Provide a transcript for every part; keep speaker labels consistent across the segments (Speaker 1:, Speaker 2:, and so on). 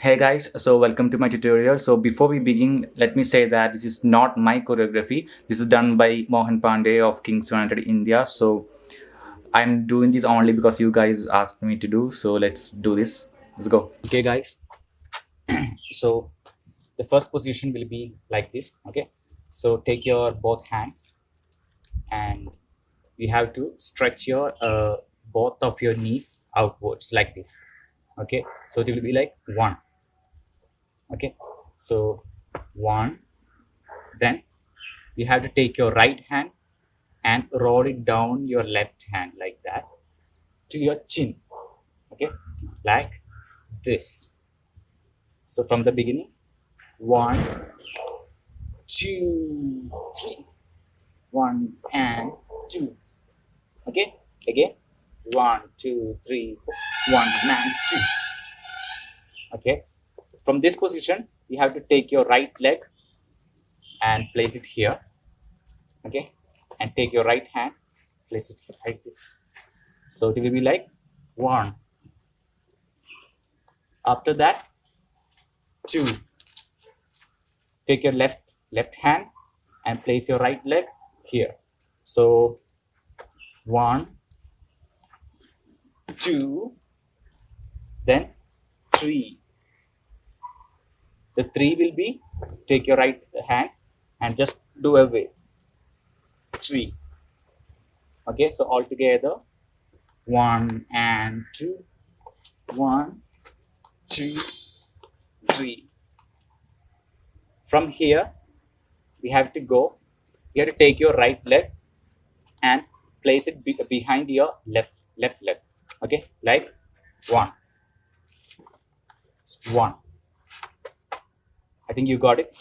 Speaker 1: Hey guys, so welcome to my tutorial. So before we begin, let me say that this is not my choreography. This is done by Mohan Pandey of King's United India. So I'm doing this only because you guys asked me to do. So let's do this. Let's go. Okay guys, so the first position will be like this. Okay, so take your both hands and you have to stretch your both of your knees outwards like this. Okay, so it will be like one. Okay, so one. Then you have to take your right hand and roll it down your left hand like that to your chin. Okay, like this. So from the beginning, one, two, three, one and two. Okay, again, one, two, three, four, one and two. Okay, from this position, you have to take your right leg and place it here. Okay, and take your right hand, place it like this. So it will be like one. After that, two. Take your left hand and place your right leg here. So one, two, then three. The three will be take your right hand and just do a wave. Three. Okay, so all together, one and two, one, two, three. From here, we have to go. You have to take your right leg and place it behind your left leg. Okay, like one. One. I think you got it.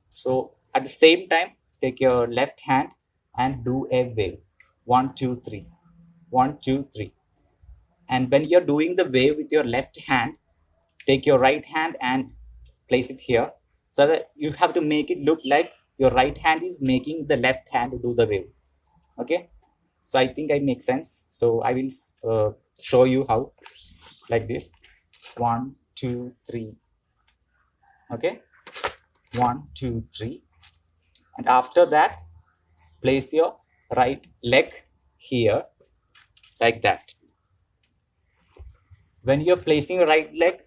Speaker 1: So at the same time, take your left hand and do a wave. One, two, three. One, two, three. And when you're doing the wave with your left hand, take your right hand and place it here, so that you have to make it look like your right hand is making the left hand to do the wave. Okay, so I think I make sense. So I will show you how, like this. One, two, three. Okay, one, two, three. And after that, place your right leg here like that. When you're placing your right leg,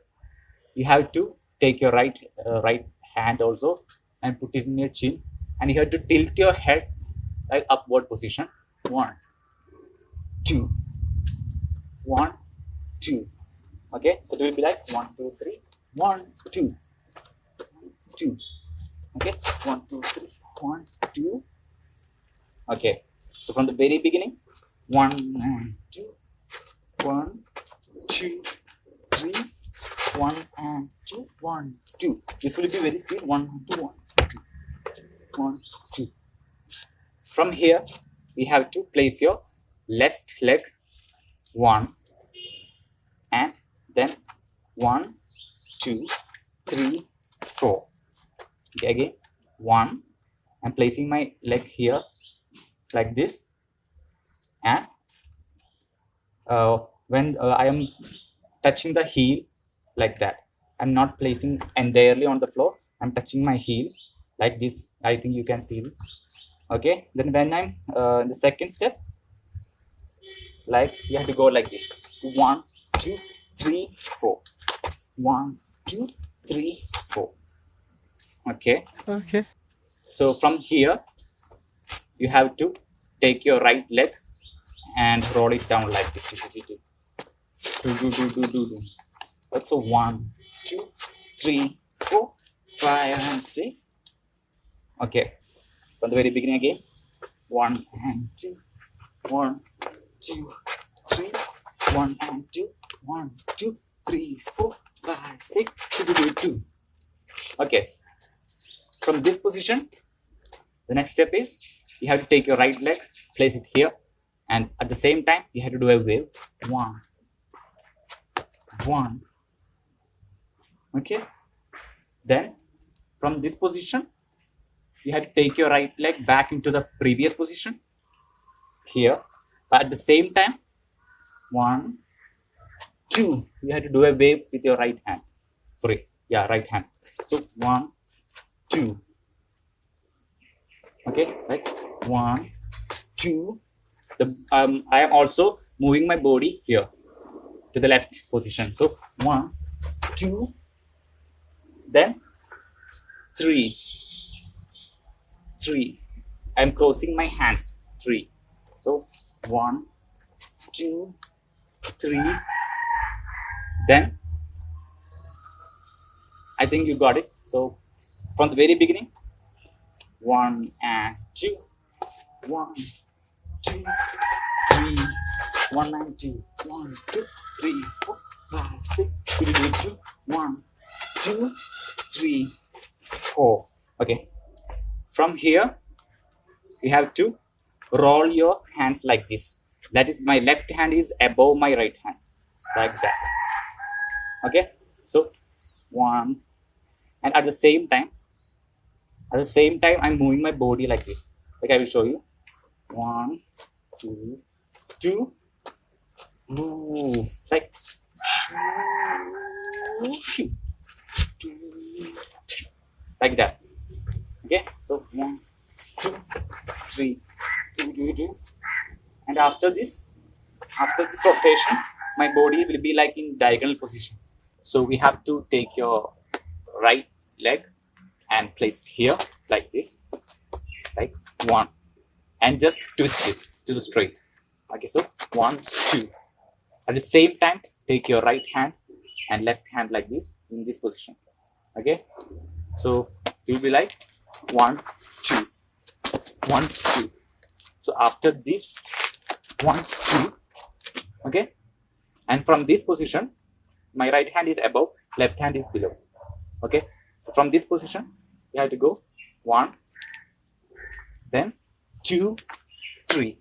Speaker 1: you have to take your right hand also and put it in your chin, and you have to tilt your head like upward position. One, two, one, two. Okay, so it will be like one, two, three, one, two, two. Okay, one, two, three, one, two. Okay, so from the very beginning, one and two, one, two, three, one and two, one, two. This will be very speed. One, two, one, two, one, two. From here, we have to place your left leg, one, and then one, two, three, four. Okay, again, one. I'm placing my leg here like this, and when I am touching the heel like that, I'm not placing entirely on the floor. I'm touching my heel like this. I think you can see this. Okay, then when I'm the second step, like you have to go like this. One, two, three, four. One, two, three, four. Okay.
Speaker 2: Okay.
Speaker 1: So from here, you have to take your right leg and roll it down like this. Do. So one, two, three, four, five, and six. Okay. From the very beginning again. One and two. One, two, three. One and two. One, two, three, four, five, six. Two. Okay. From this position, the next step is you have to take your right leg, place it here, and at the same time you have to do a wave. One. One. Okay. Then from this position, you have to take your right leg back into the previous position here, but at the same time, one, two, you have to do a wave with your right hand. Three. Yeah, right hand. So 1, 2. Okay, like 1, 2. I am also moving my body here to the left position. So 1, 2, then 3, 3. I'm crossing my hands. 3. So 1, 2, 3. Then I think you got it. So from the very beginning, 1 and 2, 1, 2, 3, 1 and 2, 1, 2, 3, 4, 5, 6, 3, 2, 1, 2, 3, 4. Okay. From here, you have to roll your hands like this. That is, my left hand is above my right hand, like that. Okay. So 1, and at the same time, I'm moving my body like this. Like I will show you. 1, 2, 2. Move like that. Okay, so 1, 2, 3, 2. And after this rotation, my body will be like in diagonal position. So we have to take your right leg and place it here like this, like 1, and just twist it to the straight. Okay, so 1, 2. At the same time, take your right hand and left hand like this in this position. Okay, so it will be like 1, 2, 1, 2. So after this 1, 2, okay, and from this position, my right hand is above, left hand is below. Okay, so from this position, you have to go 1, then 2, 3.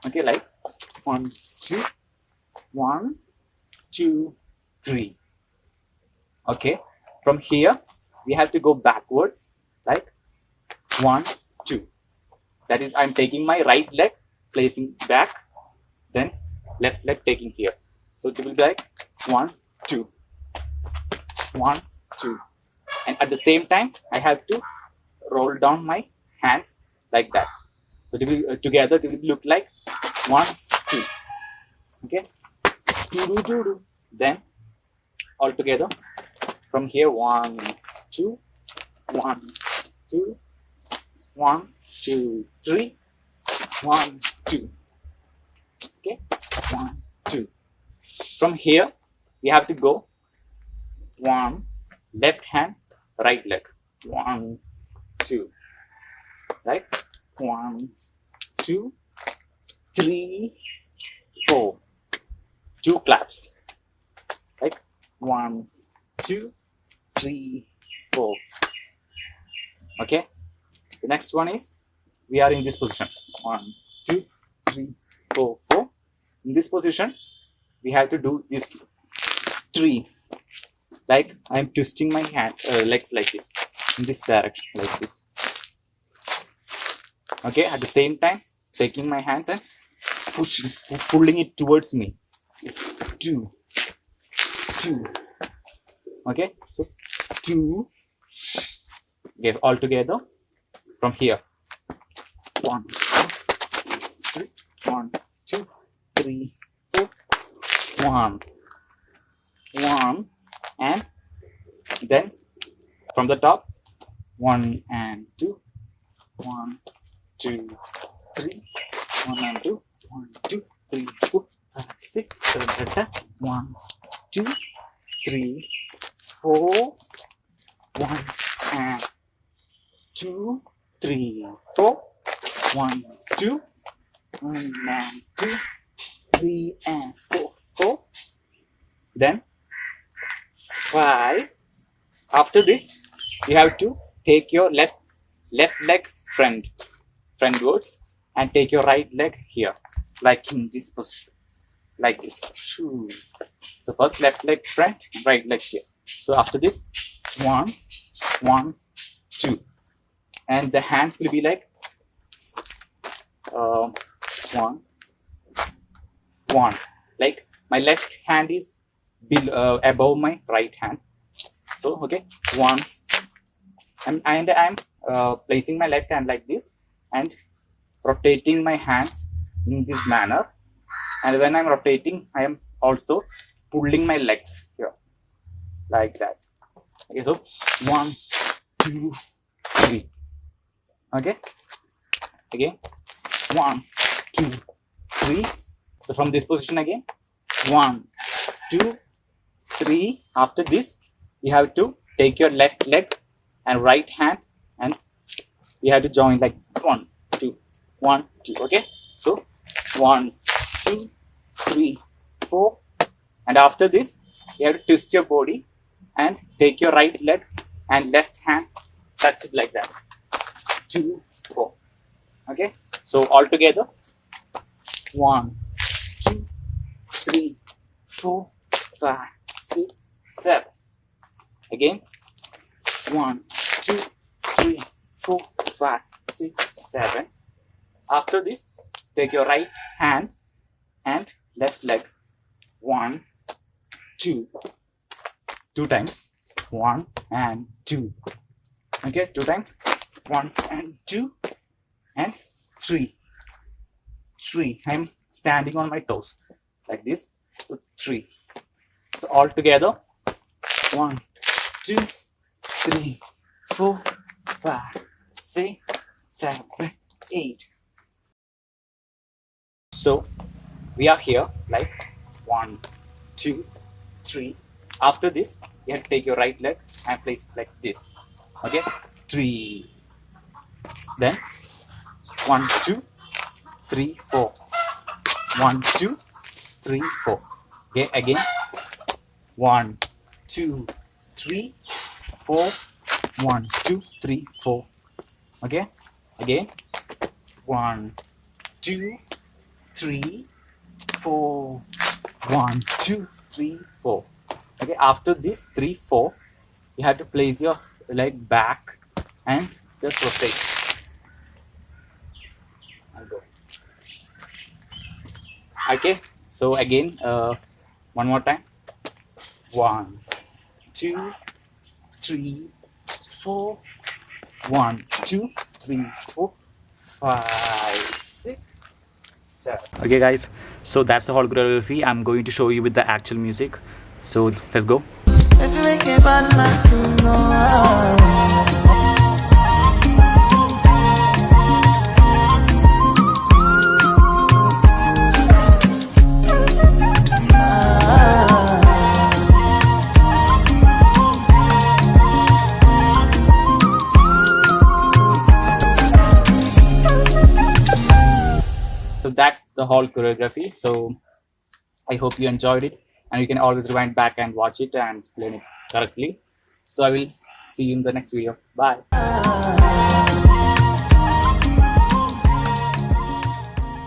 Speaker 1: Okay, like 1, 2, 1, 2, 3. Okay, from here we have to go backwards, like 1, 2. That is, I'm taking my right leg, placing back, then left leg taking here. So it will be like 1, 2, 1, 2. And at the same time, I have to roll down my hands like that. So they will together they will look like 1, 2. Okay, then all together from here 1, 2, 1, 2, 1, 2, 3, 1, 2. Okay, 1, 2. From here we have to go 1, left hand, right leg, 1, 2, right, 1, 2, 3, 4. 2 claps, like 1, 2, 3, 4. Okay, the next one is we are in this position, 1, 2, 3, 4, 4. In this position we have to do this 3, like I'm twisting my legs like this, in this direction like this. Okay, at the same time taking my hands and pulling it towards me. 2, 2. Okay, so 2. Okay, all together from here 1, 2, 1, 2, 3, 4. 1, 1, and then from the top 1 and 2, 1, 2, 3, 1 and 2, 1, 2, 3, 4, 5, 6, 7, 8, 1, 2, 3, 4, 1 and 2, 3, 4, 1, 2, 1 and 2, 3 and 4, 4. Then 5. After this, you have to take your left leg frontwards and take your right leg here, like in this position, like this. So first left leg front, right leg here. So after this, 1, 1, 2, and the hands will be like 1, 1. Like my left hand is above my right hand. also. Okay, 1, and I'm placing my left hand like this and rotating my hands in this manner. And when I'm rotating, I am also pulling my legs here like that. Okay, so 1, 2, 3. Okay, again 1, 2, 3. So from this position again, 1, 2, 3. After this, you have to take your left leg and right hand, and you have to join like 1, 2, 1, 2. Okay, so 1, 2, 3, 4. And after this, you have to twist your body and take your right leg and left hand, touch it like that. 2, 4. Okay, so all together, 1, 2, 3, 4, 5, 6, 7. Again, 1, 2, 3, 4, 5, 6, 7. After this, take your right hand and left leg. 1, 2. 2 times. 1 and 2. Okay, 2 times. 1 and 2 and 3. 3. I'm standing on my toes like this. So 3. So all together, 1, 2, 3, 4, 5, 6, 7, 8. So we are here like 1, 2, 3. After this, you have to take your right leg and place it like this. Okay, 3. Then 1, 2, 3, 4. 1, 2, 3, 4. Okay, again 1, 2, 3, 4. 1, 2, 3, 4. Okay, again 1, 2, 3, 4. 1, 2, 3, 4. Okay, after this 3, 4, you have to place your leg back and just rotate and go. Okay, so again, one more time. 1, 2, 3, 4. 1, 2, 3, 4, 5, 6, 7. Okay, guys, so that's the whole choreography. I'm going to show you with the actual music. So let's go. So that's the whole choreography. So I hope you enjoyed it, and you can always rewind back and watch it and learn it correctly. So I will see you in the next video. Bye.